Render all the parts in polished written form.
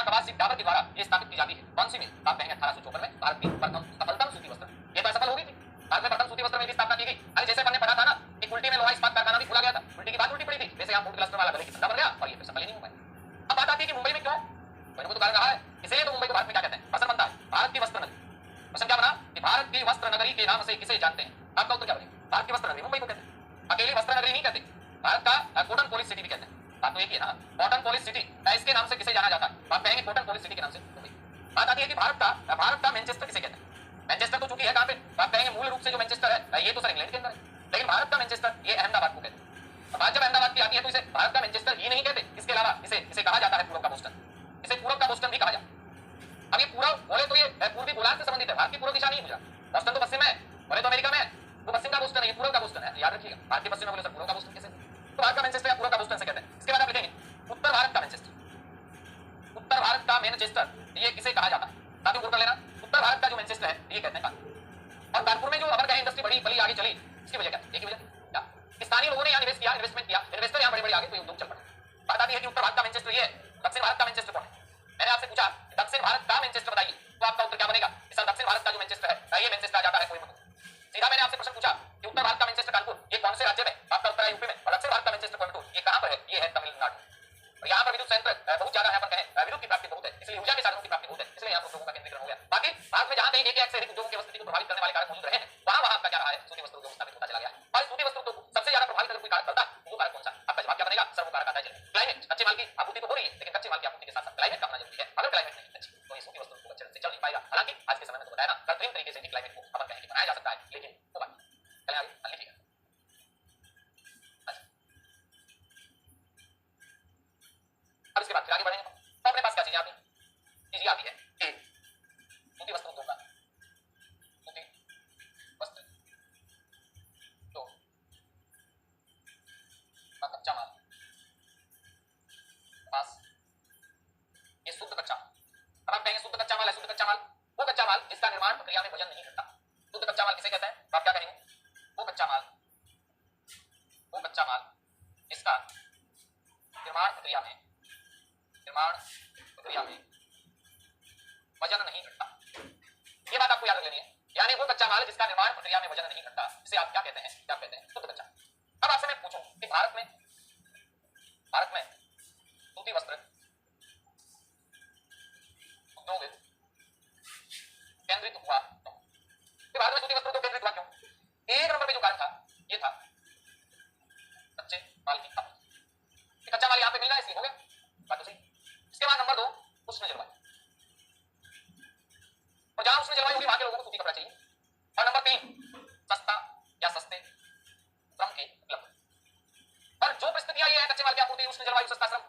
कवासी डाबर के द्वारा ये स्थापित की जाती है। कौन सी मिल? आप कहेंगे 1854 में भारत की प्रथम सफलतम सूती वस्त्र, ये तो असफल हो गई थी। भारत में प्रथम सूती वस्त्र में भी स्थापना की गई। अरे जैसे हमने पढ़ा था ना कि कुल्टी में लोहा इस्पात कारखाना भी खोला गया था, उल्टी की बात उल्टी पड़ी थी, वैसे यहाँ फूड क्लस्टर वाला गले की धंधा बन गया और ये फिर सफल ही नहीं हो पाया। अब बात आती है कि मुंबई में क्यों? मैंने तो कारण रहा है, इसलिए तो मुंबई को भारत में क्या कहते हैं? प्रश्न बनता है भारत की वस्त्र नगरी। प्रश्न क्या बना कि भारत की वस्त्र नगरी के नाम से किसे जानते हैं? आपका उत्तर क्या बनेगा? भारत की वस्त्र नगरी मुंबई को कहते हैं। अकेली वस्त्र नगरी नहीं कहते, भारत का कॉटन पॉलिश सिटी भी कहते हैं। बात तो एक ही है ना, कॉटन पॉलिश सिटी, इसके नाम से किसे जाना जाता है? आप कहेंगे कॉटन पॉलिश सिटी के नाम से मुंबई। बात आती है कि भारत का मैनचेस्टर किसे कहते हैं? मैनचेस्टर तो चूंकि है कहां पे, आप कहेंगे मूल रूप से जो मैनचेस्टर है ये तो सर इंग्लैंड के अंदर है, लेकिन भारत का मैनचेस्टर ये अहमदाबाद को कहते हैं। अब बात जब अहमदाबाद की आती है तो इसे भारत का मैनचेस्टर ही नहीं कहते, इसके अलावा इसे कहा जाता है पूरब का बोस्टन, इसे पूरब का बोस्टन भी कहा जाता है। अब ये पूरब बोले तो ये पूर्वी गोलार्ध से संबंधित है, भारत की पूर्व दिशा नहीं है। बोस्टन तो पश्चिम में है, बोले तो अमेरिका में है, वो पश्चिम का बोस्टन है, ये पूरब का बोस्टन है, याद रखिएगा। भारत के पश्चिम में बोले सर पूरब का बोस्टन कैसे? तो भारत का मैनचेस्टर या पूरब का बोस्टन से कहते हैं। इसके बाद आप लिखेंगे उत्तर भारत का मैनचेस्टर। उत्तर भारत का मैनचेस्टर ये किसे कहा जाता है? साथियों नोट कर लेना, उत्तर भारत का जो मैनचेस्टर है ये कहते हैं कानपुर। और कानपुर में जो अगर कहें इंडस्ट्री बड़ी पली आगे चली, इसकी वजह क्या है? एक ही वजह क्या? स्थानीय लोगों ने यहाँ निवेश किया, इन्वेस्टमेंट किया, इन्वेस्टर यहाँ बड़े बड़े आगे, तो उद्योग चल पड़ा। बात आती है कि उत्तर भारत का मैनचेस्टर ये है, दक्षिण भारत का मैनचेस्टर कौन है? मैंने आपसे पूछा दक्षिण भारत का मैनचेस्टर बताइए, तो आपका उत्तर क्या बनेगा? सर दक्षिण भारत का जो मैनचेस्टर है ये मैनचेस्टर आ जाता है कोयम्बटूर। सीधा मैंने आपसे प्रश्न पूछा कि उत्तर भारत का मैनचेस्टर कानपुर ये कौन से राज्य में? आपका उत्तर है यूपी में। और दक्षिण भारत का मैनचेस्टर कोयम्बटूर ये कहां पर है? ये है तमिलनाडु। और यहाँ पर विद्युत संयंत्र बहुत ज्यादा, यहाँ पर कहें विद्युत की प्राप्ति बहुत है, इसलिए ऊर्जा के साधनों की प्राप्ति बहुत है, इसलिए यहाँ पर उद्योगों का केंद्रीकरण हो गया। बाकी भारत में जहां कहीं एक से अधिक उद्योगों की स्थिति को प्रभावित करने वाले कारक मौजूद रहे हैं, वहां आपका क्या रहा है? सूती वस्त्र उद्योग स्थापित होता चला गया है। और सूती वस्त्र उद्योग सबसे ज्यादा प्रभावित अगर कोई कारक करता है वो कारक कौन सा? आपका जवाब क्या बनेगा? सर वो कारक आता है क्लाइमेट। कच्चे माल की आपूर्ति तो हो रही है, लेकिन कच्चे माल की आपूर्ति के साथ साथ क्लाइमेट का होना जरूरी है। अगर क्लाइमेट नहीं अच्छी तो ये सूती वस्त्र उद्योग अच्छे से चल नहीं पाएगा। हालांकि आज के समय में तो बताया ना, कृत्रिम तरीके से क्लाइमेट को अपन कहें कि बनाया जा सकता है, लेकिन होगा। चलिए आगे लिखिएगा। अब इसके बाद फिर आगे बढ़ेंगे तो अपने पास क्या चीजें आती हैं? चीजें आती है एक सूती वस्त्र उद्योग का, सूती वस्त्र तो कच्चा माल पास, ये शुद्ध कच्चा माल। अब आप कहेंगे शुद्ध कच्चा माल है, शुद्ध कच्चा माल वो कच्चा माल जिसका निर्माण प्रक्रिया में वजन नहीं घटता। शुद्ध कच्चा माल किसे कहते हैं? तो आप क्या करेंगे? वो कच्चा माल जिसका निर्माण प्रक्रिया में वजन नहीं घटता। ये बात आपको याद रख लेनी है, यानी वो कच्चा माल जिसका निर्माण प्रक्रिया में वजन नहीं घटता, इसे आप क्या कहते हैं? क्या कहते हैं? शुद्ध कच्चा। अब आपसे मैं पूछूं कि भारत में सूती वस्त्र उद्योग केंद्रित हुआ क्यों? कि भारत में सूती वस्त्र उद्योग केंद्रित हुआ क्यों? एक नंबर पे जो कारण था ये था कच्चे माल की आपूर्ति। कच्चा माल यहाँ पे मिल रहा है इसलिए हो गया, बात तो सही। इसके बाद नंबर 2 उष्ण जलवायु, और जहां उष्ण जलवायु होगी वहां के लोगों को सूती कपड़ा चाहिए। और नंबर 3 सस्ता या सस्ते श्रम की उपलब्धता। और जो परिस्थितियां ये है कच्चे माल की आपूर्ति, उष्ण जलवायु, सस्ता श्रम,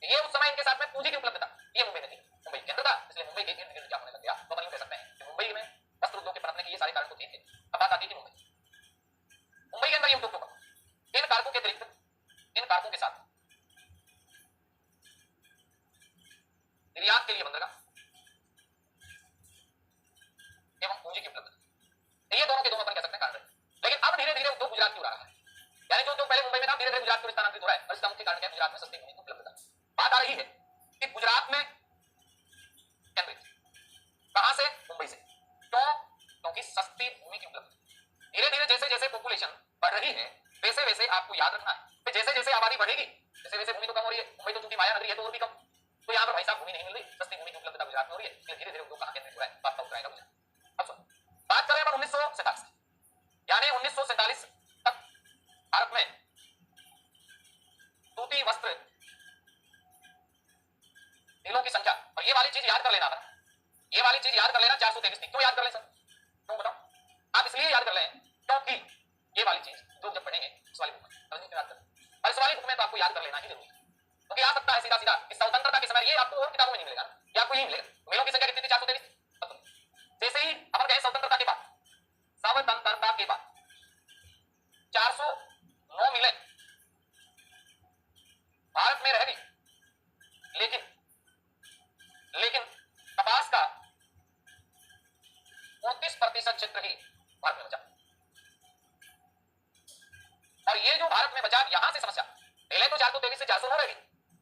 ये उस समय इनके साथ में पूंजी की उपलब्धता, ये मुंबई में थी। मुंबई केंद्र था, इसलिए मुंबई के इर्द गिर्द क्या होने लग गया, तो अपन यूं कह सकते हैं कि मुंबई में वस्त्र उद्योग के पनपने के ये सारे कारण तो थे। अब बात आती है कि मुंबई के अंदर ये उद्योग क्यों बना? इन कारकों के अतिरिक्त, इन कारकों के साथ निर्यात के लिए बंदरगाह एवं पूंजी की उपलब्धता, ये दोनों के दोनों अपन कह सकते हैं कारण रहे। लेकिन अब धीरे धीरे उद्योग गुजरात की ओर आ रहा है, यानी जो उद्योग पहले मुंबई में था धीरे धीरे गुजरात की ओर स्थानांतरित हो रहा है। और इसका मुख्य कारण क्या है? गुजरात में सस्ती भूमि की उपलब्धता। बात आ रही है कि गुजरात में केंद्रित कहां से? मुंबई से। क्यों? क्योंकि सस्ती भूमि की उपलब्धता। धीरे धीरे जैसे जैसे पॉपुलेशन बढ़ रही है वैसे वैसे आपको याद रखना है, जैसे जैसे आबादी बढ़ेगी वैसे वैसे भूमि तो कम हो रही है। मुंबई तो चूंकि माया नगरी है तो और भी कम, तो यहाँ पर भाई साहब भूमि नहीं मिल रही, सस्ती भूमि की उपलब्धता गुजरात में हो रही है, इसलिए धीरे धीरे उद्योग कहां केंद्रित हो रहा है? आपका उत्तर आएगा गुजरात। अब सुनो, बात करें 1947 यानी 1947 तक भारत में सूती वस्त्र मिलों की संख्या, और ये वाली चीज याद कर लेना, ये वाली चीज याद कर लेना 423 थी। क्यों याद कर लें सर? क्यों बताओ? आप इसलिए याद कर लें क्योंकि ये वाली चीज जो जब पढ़ेंगे इस वाली बुक में समझने की बात करें, और इस वाली बुक में तो आपको याद कर लेना ही जरूरी है। क्योंकि आ सकता है सीधा सीधा कि स्वतंत्रता के समय, ये आपको और किताबों में नहीं मिलेगा, ये आपको यही मिलेगा। मिलों की संख्या कितनी थी? 423। जैसे ही अपन कहें स्वतंत्रता के बाद 409 मिलें भारत में रह गई, लेकिन कपास का 29% क्षेत्र ही भारत में बचा। और ये जो भारत में बचा, यहां से समस्या, पहले तो 423 से 409 रहेगी,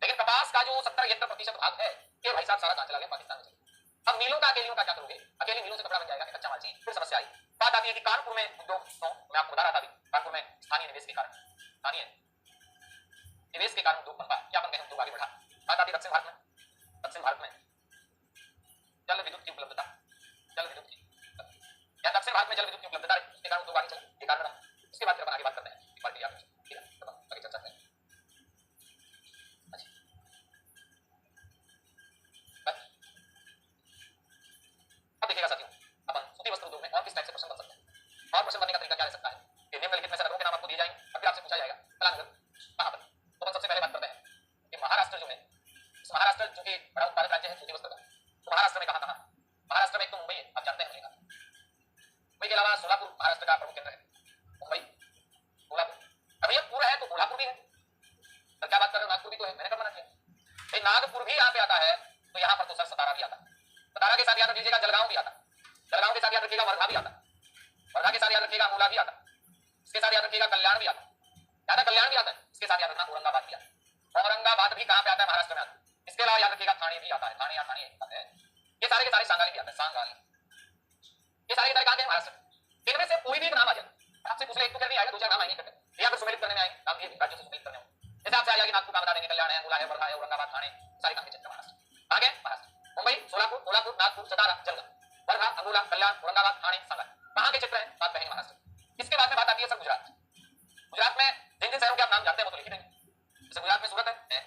लेकिन कपास का जो 70-71% भाग है ये भाई साहब सारा कहां चला गया, पाकिस्तान में चला गया। अब मिलों का अकेलियों का क्या करोगे, अकेली मिलों से कपड़ा बन जाएगा, कच्चा माल चाहिए, फिर समस्या आई। बात आती है कि कानपुर में उद्योग, मैं आपको बता रहा था अभी, कानपुर में स्थानीय निवेश के कारण, स्थानीय निवेश के कारण उद्योग बन पाया, क्या बन गए, उद्योग आगे बढ़ा। बात आती है दक्षिण भारत में, दक्षिण भारत में जल विद्युत की उपलब्धता, जल विद्युत की या दक्षिण भारत में जल विद्युत की उपलब्धता के कारण उद्योग आगे चला, ये कारण रहा। उसके बाद फिर अपन आगे बात करते हैं प्रक्रिया में, ठीक है, तो आगे चर्चा करें। अच्छा, अब देखिएगा साथियों, अपन सूती वस्त्र उद्योग में और किस टाइप से प्रश्न बन सकते हैं, और प्रश्न बनने का तरीका क्या रह सकता है कि निम्नलिखित में से नगरों के नाम आपको दिए जाएंगे और फिर आपसे पूछा जाएगा फला नगर कहां पर। तो अपन सबसे पहले बात करते हैं कि महाराष्ट्र जो है, इस महाराष्ट्र जो कि बड़ा उत्पादक राज्य है सूती वस्त्र का, तो महाराष्ट्र में कहां, महाराष्ट्र में एक तो मुंबई है, आप जानते हैं मुंबई का, मुंबई के अलावा सोलापुर महाराष्ट्र का प्रमुख केंद्र है, मुंबई सोलापुर। अभी अब पूरा है तो कोल्हापुर भी है, तो क्या बात कर रहे हो, नागपुर भी तो है, मैंने कब मना किया, नागपुर भी यहाँ पे आता है, तो यहाँ पर तो सर सतारा भी आता है, सतारा के साथ याद रखिएगा जलगांव भी आता है, जलगांव के साथ याद रखिएगा वर्धा भी आता, वर्धा के साथ याद रखिएगा अमोला भी आता, इसके साथ याद रखिएगा कल्याण भी आता, याद है कल्याण भी आता है, इसके साथ याद रखना औरंगाबाद भी आता है, औरंगाबाद भी कहां पे आता है, महाराष्ट्र में आता है। इसके अलावा याद रखिएगा थाने भी आता है, थाने या थाने आता है, ये सारे के सारे सांगाली भी आता है, सांगाली, ये सारे के सारे कहां के, महाराष्ट्र। इनमें से कोई भी एक नाम आ जाए, आपसे पूछ ले, एक तो करने आएगा, दो चार नाम आएंगे या फिर सुमेलित करने में आएंगे, नाम ये राज्यों से सुमेलित करने होंगे, जैसे आपसे आएगा कि नागपुर का बता देंगे, कल्याण है, अमोला है, वर्धा है, औरंगाबाद, थाने, सारे कहां के क्षेत्र महाराष्ट्र, आगे महाराष्ट्र, मुंबई, सोलापुर, कोल्हापुर, नागपुर, सतारा, जलगांव, वर्धा, अमोला, कल्याण, औरंगाबाद, थाने, सांगाली, कहां के क्षेत्र है, बात कहेंगे महाराष्ट्र। इसके बाद में बात आती है सर गुजरात, गुजरात में जिन जिन शहरों के आप नाम जानते हैं वो तो लिख देंगे, जैसे गुजरात में सूरत है,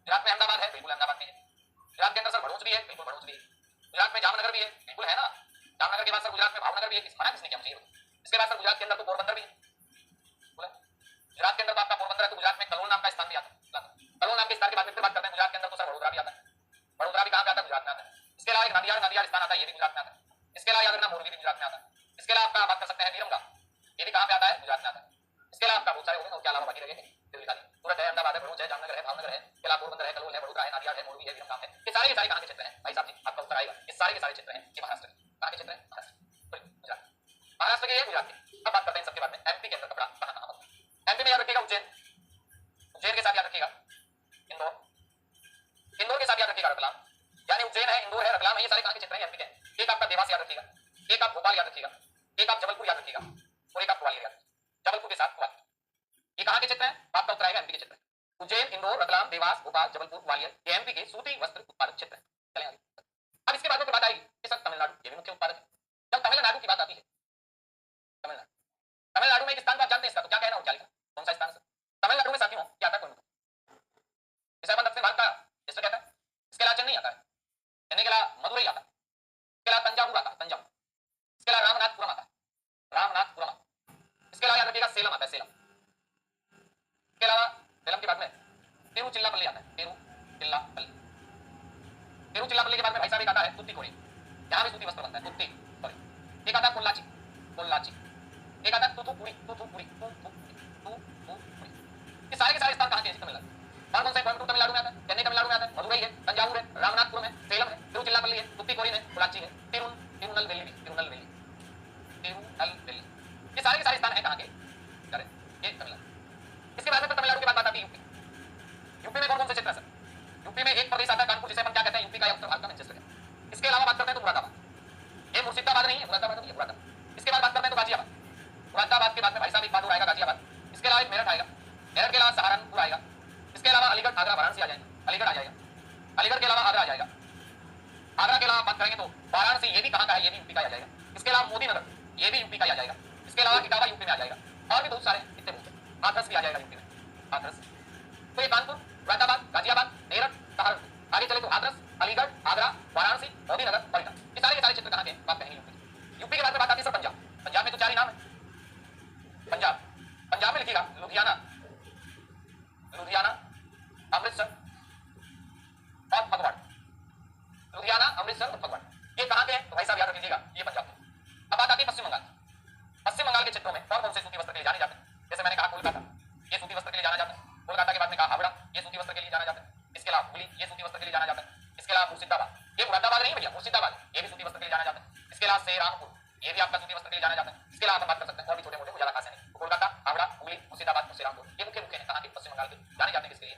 गुजरात में अहमदाबाद है, बिल्कुल अहमदाबाद भी है, गुजरात के अंदर सर भरूच भी है, बिल्कुल भरूच भी है, गुजरात में जामनगर भी है, बिल्कुल है ना, जामनगर के बाद सर गुजरात में भावनगर भी है, मना किसने किया मुझे, इसके बाद सर गुजरात के अंदर तो पोरबंदर भी है, गुजरात के अंदर तो आपका पोरबंदर है, तो गुजरात में कलोल नाम का स्थान भी आता है, कलोल नाम के स्थान के बाद में फिर बात करते हैं गुजरात के अंदर तो सर वडोदरा भी आता है, वडोदरा भी कहां पे आता है, गुजरात में आता है। इसके अलावा एक नदियार, नदियार स्थान आता है, ये भी गुजरात में आता है। इसके अलावा याद रखना मोरबी भी गुजरात में आता है। इसके अलावा आपका बात कर सकते हैं विरमगाम, ये भी कहां पे आता है, गुजरात में आता है। इसके अलावा आपका बहुत सारे हो गए, और क्या अलावा बाकी रह गए सूरत है, अहमदाबाद है, भरूच है, जामनगर है, भावनगर है, इसके अलावा पोरबंदर है, कलोल है, वडोदरा है, नादियार है, मोरबी है, विरमगाम है, ये सारे के सारे कहां के क्षेत्र हैं भाई साहब जी, आपका उत्तर आएगा, ये सारे के सारे क्षेत्र हैं ये महाराष्ट्र के, कहां के क्षेत्र हैं, महाराष्ट्र, गुजरात, महाराष्ट्र के, ये गुजरात के। अब बात करते हैं सबके बाद में एमपी के अंदर कपड़ा कहां कहां बनता है। एमपी में याद रखिएगा उज्जैन, उज्जैन के साथ याद रखिएगा इंदौर, इंदौर के साथ याद रखिएगा रतलाम, यानी उज्जैन है, इंदौर है, रतलाम है, ये सारे कहां के क्षेत्र हैं, एमपी के। एक आपका देवास याद रखिएगा, एक आप भोपाल याद रखिएगा, एक आप जबलपुर याद रखिएगा, और एक आप ग्वालियर याद, जबलपुर के साथ ग्वालियर, ये कहां के क्षेत्र हैं, आपका उत्तर आएगा एमपी के क्षेत्र। उज्जैन, इंदौर, रतलाम, देवास, भोपाल, जबलपुर, ग्वालियर, ये एमपी के सूती वस्त्र उत्पादक क्षेत्र हैं। चलें आगे। अब इसके बाद में बात आएगी कि सर तमिलनाडु, ये भी मुख्य उत्पादक है। जब तमिलनाडु की बात आती है, तमिलनाडु, तमिलनाडु में एक स्थान को आप जानते हैं इसका, तो क्या कहना हो, क्या लिखा, कौन सा स्थान है तमिलनाडु में साथियों, क्या आता है कोयम्बटूर, इसे अपन दक्षिण भारत का जैसे कहता है। इसके अलावा चेन्नई आता है, चेन्नई के अलावा मदुरई आता है, इसके अलावा तंजावुर आता है, तंजावुर, इसके अलावा रामनाथपुरम आता है, रामनाथपुरम आता है, इसके अलावा याद रखिएगा सेलम आता है, सेलम, इसके अलावा सेलम के बाद में तिरुचिल्लापल्ली आता है, तिरुचिल्लापल्ली, तिरुचिल्लापल्ली के बाद में भाई साहब एक आता है तुत्तीकोरिन, यहाँ भी सूती वस्त्र बनता है, तुत्तीकोरिन, एक आता है पोल्लाची, पोल्लाची, एक आता है तूथुकुड़ी, तूथुकुड़ी, तूथुकुड़ी, ये सारे के सारे स्थान कहाँ के हैं, तमिलनाडु। कौन कौन से, कोयम्बटूर तमिलनाडु में आता है, चेन्नई तमिलनाडु में आता है, मदुरई है, तंजावुर है, रामनाथपुरम है, सेलम है, तिरुचिल्लापल्ली है, तुत्तीकोरिन है, पोल्लाची है, तिरुनलवेली, तिरुनलवेली, तिरुनलवेली, ये सारे के सारे स्थान हैं कहाँ के, ये तमिलनाडु। इसके बाद में तमिलनाडु के बाद बात आती है यूपी। यूपी में कौन कौन से क्षेत्र है सर, यूपी में एक प्रदेश आता है कानपुर, जिसे अपन क्या कहते हैं, यूपी का उत्तर भारत का मैनचेस्टर है। इसके अलावा बात करते हैं तो मुरादाबाद, ये मुर्शिदाबाद नहीं है, मुरादाबाद नहीं है, मुरादाबाद। इसके बाद बात करते हैं तो गाजियाबाद, मुरादाबाद के बाद में भाई साहब एक बात और आएगा गाजियाबाद, इसके अलावा एक मेरठ आएगा, मेरठ के अलावा सहारनपुर आएगा, इसके अलावा अलीगढ़, आगरा, वाराणसी आ जाएगा, अलीगढ़ आ जाएगा, अलीगढ़ के अलावा आगरा आ जाएगा, आगरा के अलावा बात करेंगे तो वाराणसी, ये भी कहाँ का है, ये भी यूपी का आ जाएगा, इसके अलावा मोदी नगर, ये भी यूपी का आ जाएगा, इसके अलावा इटावा यूपी में आ जाएगा, और भी बहुत सारे कितने बहुत, हाथरस भी आ जाएगा यूपी में, हाथरस। तो ये कानपुर, मुरादाबाद, गाजियाबाद, मेरठ, सहारनपुर, आगे चले तो हाथरस, अलीगढ़, आगरा, वाराणसी, मोदी नगर, पटना, ये सारे के सारे क्षेत्र कहाँ के, बात कहेंगे यूपी। यूपी के बाद में बात आती है सर पंजाब, पंजाब में तो चार ही नाम है, पंजाब, पंजाब में लिखिएगा लुधियाना, लुधियाना, अमृतसर और फगवाड़ा, लुधियाना, अमृतसर और फगवाड़ा, ये कहाँ के हैं, तो भाई साहब याद रख लीजिएगा, ये पंजाब के। अब बात आती है पश्चिम बंगाल, पश्चिम बंगाल के क्षेत्रों में कौन कौन से सूती वस्त्र के लिए जाने जाते हैं, जैसे मैंने कहा कोलकाता, ये सूती वस्त्र के लिए जाना जाता है, कोलकाता के बाद में कहा हावड़ा, ये सूती वस्त्र के लिए जाना जाता है, इसके अलावा हुगली, ये सूती वस्त्र के लिए जाना जाता है, इसके अलावा मुर्शिदाबाद, ये मुरादाबाद नहीं भैया, मुर्शिदाबाद, ये भी सूती वस्त्र के लिए जाना जाता है, इसके अलावा श्रीरामपुर, ये भी आपका सूती वस्त्र के लिए जाना जाता है। इसके अलावा बात कर सकते हैं और भी छोटे मोटे ज्यादा खास है नहीं, कोलकाता, हावड़ा, हुगली, मुर्शिदाबाद, श्रीरामपुर, ये मुख्य मुख्य है कहाँ के, पश्चिम बंगाल के, जाने जाते हैं किसके लिए,